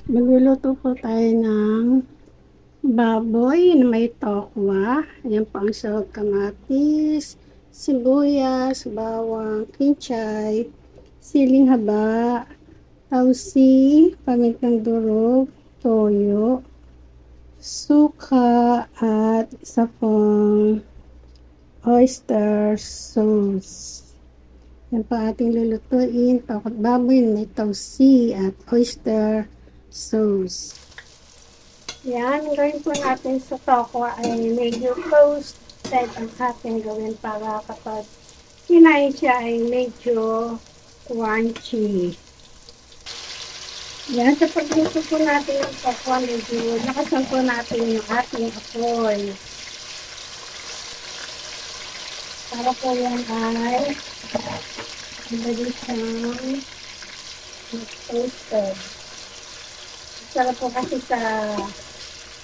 Magluluto po tayo ng baboy na may tokwa. Ayan po ang sahog, kamatis, sibuyas, bawang, kinchay, siling haba, tausi, pamintang durog, toyo, suka, at isa pong oyster sauce. Yan po ating lulutuin, tokwa baboy na may tausi at oyster sauce. Yan, gawin po natin sa tokwa ay medyo toasted ang ating gawin para kapag kinain siya ay medyo crunchy. Yan, sa pagluto po natin ng tokwa, medyo nakasan po natin yung ating apoy. Para po yan ay madali siyang toasted. Sarap po kasi sa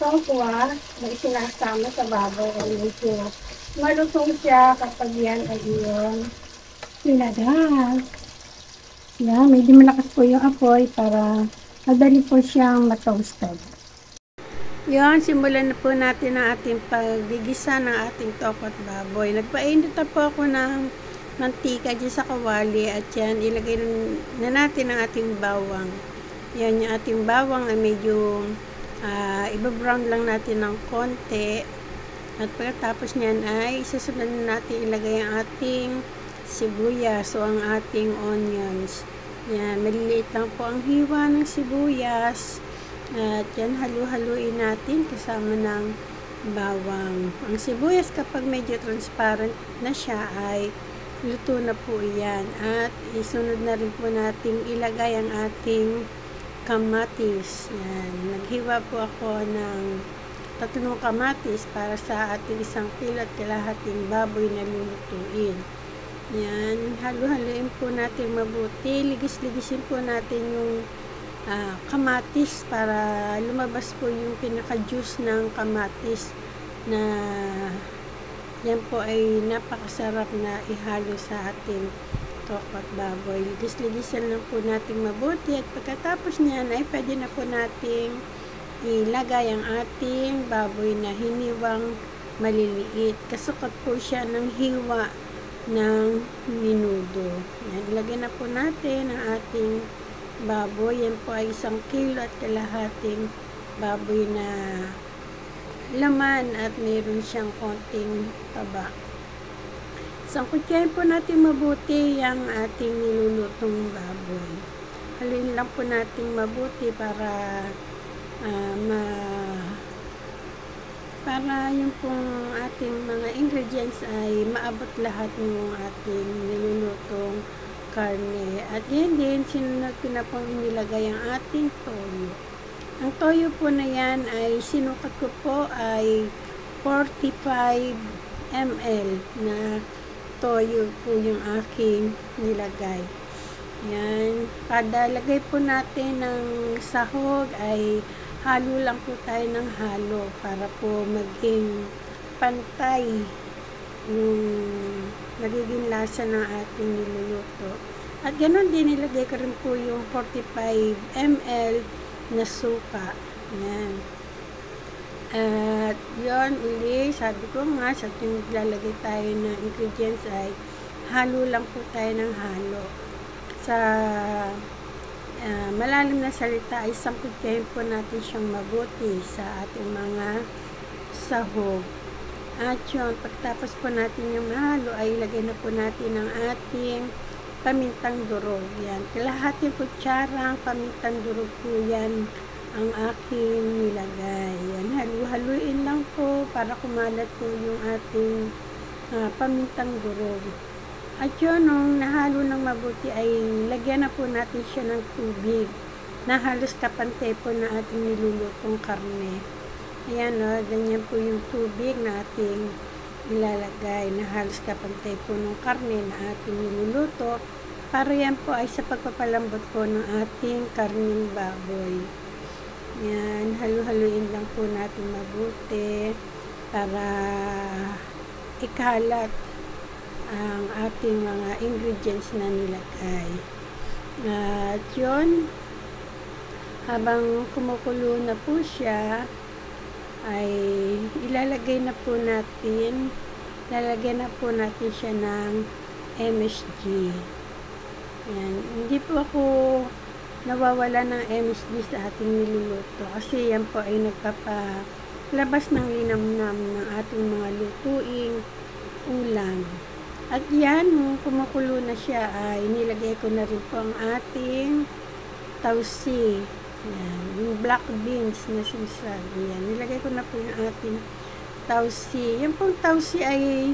tokwa na isinasama sa baboy ay medyo malutong siya kapag yan ay iyong sinagas. Yan, medyo malakas po yung apoy para madali po siyang matoasted. Yan, simulan na po natin ang ating paggigisa ng ating tokwa at baboy. Nagpainit na po ako ng mantika dyan sa kawali at yan, ilagay na natin ang ating bawang. Yan, yung ating bawang ay medyo iba-brown lang natin ng konti. At pagkatapos niyan ay isasunod na natin ilagay ang ating sibuyas o ang ating onions. Yan, maliliit lang po ang hiwa ng sibuyas. At yan, halu-haluin natin kasama ng bawang. Ang sibuyas kapag medyo transparent na siya ay luto na po yan. At isunod na rin po natin ilagay ang ating kamatis. Yan. Naghiwa po ako ng 3 kamatis para sa ating 1 kilo at kalahating baboy na lulutuin. Yan. Halu-haluin po natin mabuti. Ligis-ligisin po natin yung kamatis para lumabas po yung pinaka-juice ng kamatis na yan po ay napakasarap na ihalo sa ating tokwa at baboy. Ligis-ligisan lang po natin mabuti at pagkatapos niyan ay pwede na po nating ilagay ang ating baboy na hiniwang maliliit. Kasukat po siya ng hiwa ng minudo. Yan, ilagay na po natin ang ating baboy. Yan po ay 1 kilo at kalahating baboy na laman at mayroon siyang konting taba. Sangkutyahin po natin mabuti yung ating nilulutong baboy. Haluin lang po natin mabuti para para yung pong ating mga ingredients ay maabot lahat ng ating nilulutong karne. At yan din, sinunod ko na pong inilagay ang ating toyo. Ang toyo po na yan ay sinukat ko po ay 45 ml na toyo po yung aking nilagay. Yan. Kada lagay po natin ng sahog ay halo lang po tayo ng halo para po maging pantay yung nagiging lasa ng ating niluluto. At ganoon din, nilagay ko rin po yung 45 ml na suka. Yan. At yun, uli, sabi ko nga, sa tuwing lalagay tayo ng ingredients ay halo lang po tayo ng halo. Sa malalim na salita ay sangkutyahin po natin siyang mabuti sa ating mga sahog. At yun, pagtapos po natin yung mahalo ay ilagay na po natin ang ating pamintang durog. Yan, kalahating kutsarang pamintang durog po yan ang aking nilagay. Yan, halu-haluin lang po para kumalat po yung ating pamintang durog. At yun, nung nahalo ng mabuti ay lagyan na po natin siya ng tubig na halos kapante po na ating nilulutong karne. Ayan o, ganyan po yung tubig na ating ilalagay na halos kapante po ng karne na ating niluluto para yan po ay sa pagpapalambot po ng ating karning baboy. Yan, halu-haluin lang po natin mabuti para ikalat ang ating mga ingredients na nilagay. At yun, Habang kumukulo na po siya, ay lalagyan na po natin siya ng MSG. Yan. Hindi po ako nawawala ng MSG sa ating niluluto kasi yan po ay nagpapalabas ng linamnam ng ating mga lutuing ulam. At yan, nung kumukulo na siya ay nilagay ko na rin po ang ating tausi. Yan, yung black beans na sinasabi. Yan, nilagay ko na po yung ating tausi. Yan pong tausi ay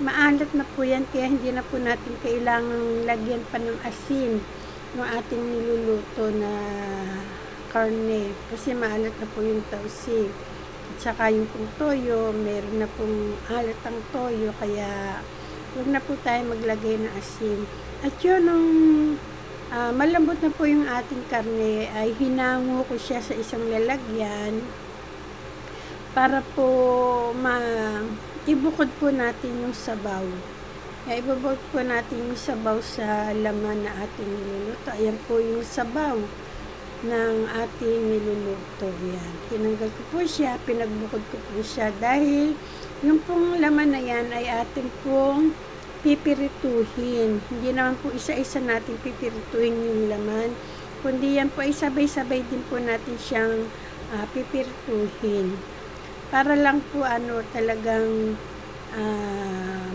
maalat na po yan, kaya hindi na po natin kailangang lagyan pa ng asin ng ating niluluto na karne. Kasi maalat na po yung tausi. At saka yung pong toyo, meron na pong alat ang toyo, kaya huwag na po tayo maglagay ng asin. At yun, nung malambot na po yung ating karne, ay hinango ko siya sa isang lalagyan para po ibukod po natin yung sabaw. Ibubukod po natin yung sabaw sa laman na ating niluluto. Ayan po yung sabaw ng ating niluluto. Yan. Tinanggal ko po siya, pinagbukod ko po siya dahil yung pong laman na yan ay ating pong pipirituhin. Hindi naman po isa-isa natin pipirituhin yung laman, kundi yan po ay sabay-sabay din po natin siyang pipirituhin. Para lang po talagang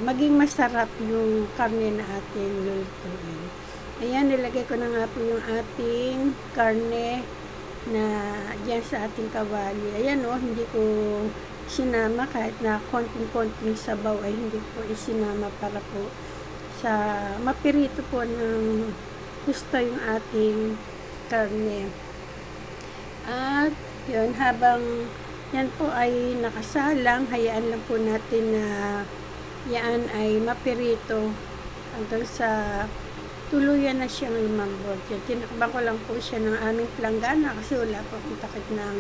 maging masarap yung karne na ating lulutuin. Ayan, nilagay ko na nga po yung ating karne na dyan sa ating kawali. Ayan hindi ko sinama kahit na konting-konting sabaw ay hindi po isinama para po sa mapirito po ng gusto yung ating karne. At yun, habang yan po ay nakasalang, hayaan lang po natin na yan ay mapirito hanggang sa tuluyan na siyang lumambot. Tinakban ko lang po siya ng aming planggana kasi wala po akong takip ng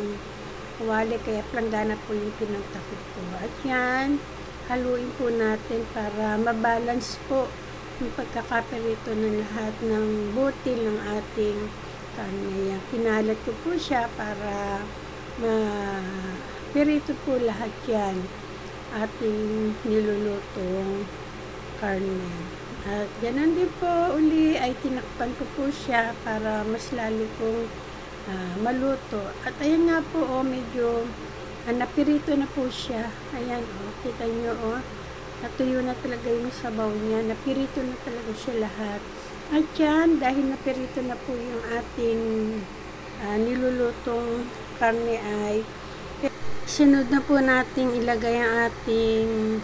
kawali, kaya planggana po yung pinagtakip ko. At yan, haluin po natin para mabalance po yung pagkakapirito ng lahat ng butil ng ating karne. Yan, pinalat ko po siya para mapirito po lahat yan ating nilulutong karne. At ganun din po uli ay tinakpan ko po siya para mas lalo pong maluto. At ayan nga po medyo napirito na po siya. Ayan kita nyo natuyo na talaga yung sabaw niya, napirito na talaga siya lahat. At yan, dahil napirito na po yung ating nilulutong karne, ay sunod na po nating ilagay ang ating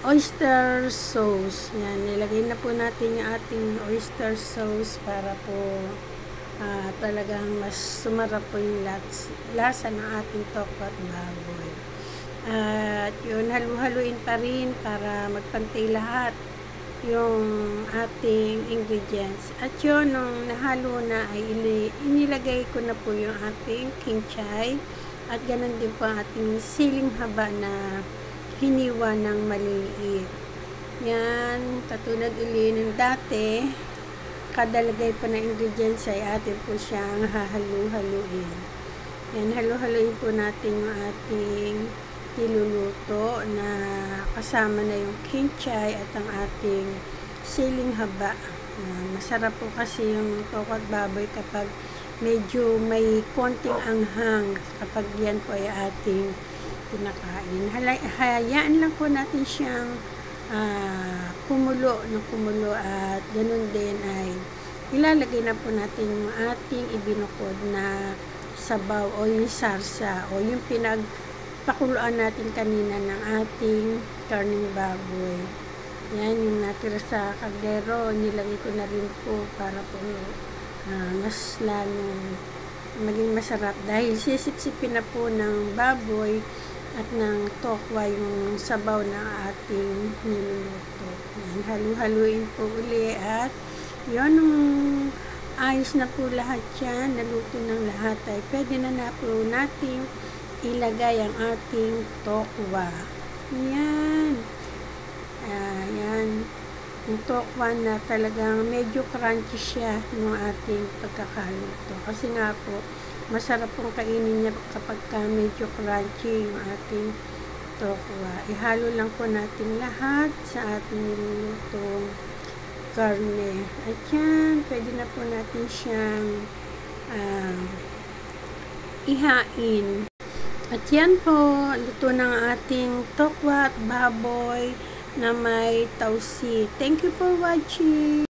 oyster sauce. Yan, nilagay na po natin yung ating oyster sauce para po talagang mas sumarap po yung lasa ng ating tokwa at baboy. At yun, halu-haluin pa rin para magpantay lahat yung ating ingredients. At yun, nung nahalo na ay inilagay ko na po yung ating kinchay at ganun din po ang ating siling haba na hiniwa ng maliliit. Yan, katulad uli ng dati, kadalagay po na ingredients ay atin po siyang hahalu-haluin. Yan, halu-haluin po natin yung ating niluluto na kasama na yung kinchay at ang ating siling haba. Masarap po kasi yung tokwa at baboy kapag medyo may konting anghang, kapag yan po ay ating pinakain. Hayaan lang po natin siyang kumulo at ganun din ay ilalagay na po natin yung ating ibinukod na sabaw o yung sarsa o yung pinagpakuluan natin kanina ng ating karning baboy. Yan yung natira sa kaldero, nilagay ko na rin po para po mas lalong maging masarap dahil sisip-sipin na po ng baboy at ng tokwa yung sabaw ng ating niluluto. Halu-haluin po uli at yun, nung ayos na po lahat yan, naluto ng lahat, ay pwede na po natin ilagay ang ating tokwa. Yan. Yan. Yung tokwa na talagang medyo crunchy siya ng ating pagkakaluto. Kasi nga po, Masarap pong kainin niya kapag medyo crunchy yung ating tokwa. Ihalo lang po natin lahat sa ating nilulutong karne. At yan, pwede na po natin siyang ihain. At yan po, luto ng ating tokwa at baboy na may tausi. Thank you for watching!